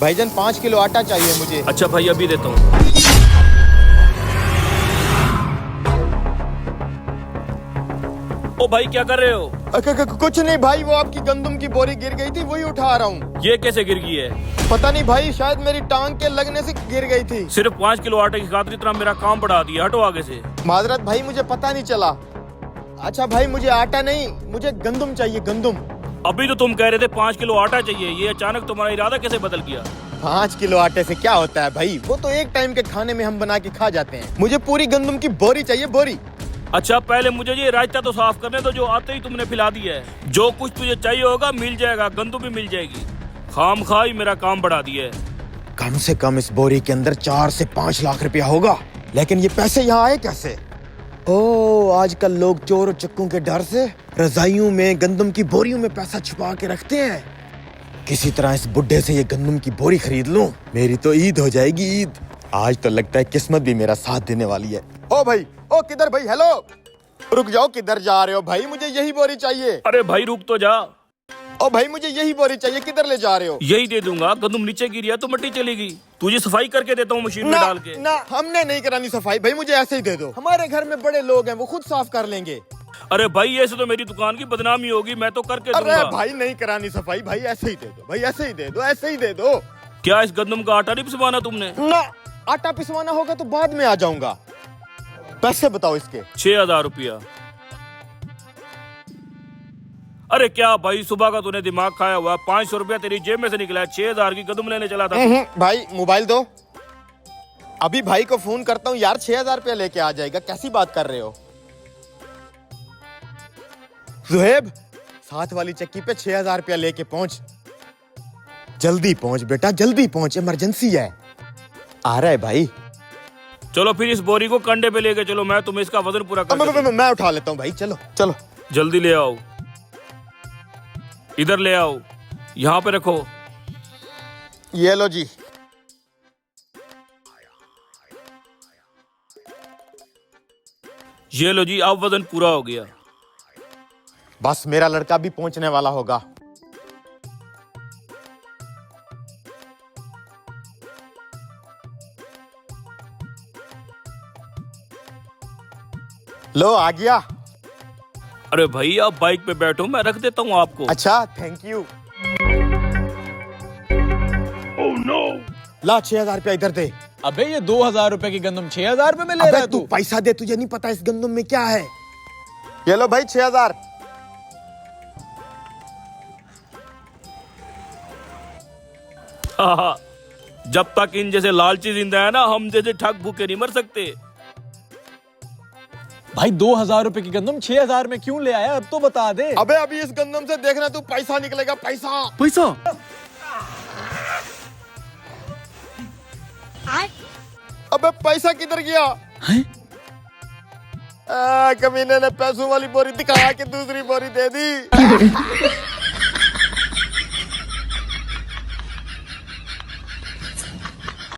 भाईजान 5 किलो आटा चाहिए मुझे। अच्छा भाई अभी देता हूँ। ओ भाई क्या कर रहे हो? कुछ नहीं भाई, वो आपकी गंदम की बोरी गिर गई थी, वही उठा रहा हूँ। ये कैसे गिर गई है? पता नहीं भाई, शायद मेरी टांग के लगने से गिर गई थी। सिर्फ 5 किलो आटे की खातिर इतना मेरा काम बढ़ा दिया, हटो आगे से। माजरत भाई, मुझे पता नहीं चला। अच्छा भाई, मुझे आटा नहीं, मुझे गंदम चाहिए, गंदम। अभी तो तुम कह रहे थे 5 किलो आटा चाहिए, ये अचानक तुम्हारा इरादा कैसे बदल गया? 5 किलो आटे से क्या होता है भाई, वो तो एक टाइम के खाने में हम बना के खा जाते हैं। मुझे पूरी गंदम की बोरी चाहिए, बोरी। अच्छा पहले मुझे ये रायता तो साफ करने दो, जो आते ही तुमने पिला दिया है। जो कुछ तुझे चाहिए होगा मिल जाएगा, गंदम भी मिल जाएगी। खाम खाई मेरा काम बढ़ा दिया है। कम से कम इस बोरी के अंदर 4 से 5 लाख रुपया होगा, लेकिन ये पैसे यहाँ आए कैसे? ओ, आजकल लोग चोर और चक्कों के डर से रजाइयों में, गंदम की बोरियों में पैसा छुपा के रखते हैं। किसी तरह इस बुड्ढे से ये गंदम की बोरी खरीद लूं, मेरी तो ईद हो जाएगी, ईद। आज तो लगता है किस्मत भी मेरा साथ देने वाली है। ओ भाई, ओ किधर भाई, हेलो, रुक जाओ, किधर जा रहे हो भाई? मुझे यही बोरी चाहिए। अरे भाई रुक तो जा। ओ भाई, मुझे यही बोरी चाहिए, किधर ले जा रहे हो? यही दे दूंगा, गंदम नीचे गिरी तो मिट्टी चलेगी। तुझे सफाई करके देता हूँ मशीन में ना, डाल के। ना, हमने नहीं करानी सफाई भाई, मुझे ऐसे ही दे दो। हमारे घर में बड़े लोग हैं, वो खुद साफ कर लेंगे। अरे भाई ऐसे तो मेरी दुकान की बदनामी होगी, मैं तो करके अरे दूंगा। भाई नहीं करानी सफाई भाई, ऐसे ही दे दो भाई, ऐसे ही दे दो, ऐसे ही दे दो। क्या इस गंदम का आटा नहीं पिसवाना तुमने? ना, आटा पिसवाना होगा तो बाद में आ जाऊंगा। पैसे बताओ इसके। 6,000 रुपया। अरे क्या भाई, सुबह का तूने दिमाग खाया हुआ? 500 रुपया तेरी जेब में से निकला है, 6,000 की गंदम लेने चला था। भाई मोबाइल दो, अभी भाई को फोन करता हूँ यार। 6,000 रुपया लेके आ जाएगा, कैसी बात कर रहे हो? जुहेब, साथ वाली चक्की पे 6,000 रुपया लेके पहुंच। जल्दी पहुंच बेटा, जल्दी पहुंच, इमरजेंसी है। आ रहा है भाई। चलो फिर इस बोरी को कंधे पे लेके चलो, मैं तुम्हें इसका वजन पूरा कर दूंगा। मैं उठा लेता हूँ भाई, चलो चलो। जल्दी ले आओ, इधर ले आओ, यहाँ पे रखो। ये लो जी। ये लो जी, अब वजन पूरा हो गया। बस मेरा लड़का भी पहुंचने वाला होगा। लो आ गया। अरे भाई आप बाइक पे बैठो, मैं रख देता हूँ आपको। अच्छा थैंक यू। Oh no. ला 6,000 रुपया इधर दे। अबे ये 2,000 रुपए की गंदम 6,000 रुपए में ले रहा अबे है तू तू? पैसा दे, तुझे नहीं पता इस गंदम में क्या है। ये लो भाई 6,000। जब तक इन जैसे लालची जिंदा है ना, हम जैसे ठग भूखे नहीं मर सकते। भाई 2,000 रुपए की गंदम 6,000 में क्यों ले आया, अब तो बता दे। अबे अभी इस गंदम से देखना तू, पैसा निकलेगा, पैसा। पैसा? अबे पैसा किधर गया? कमीने ने पैसों वाली बोरी दिखा के दूसरी बोरी दे दी।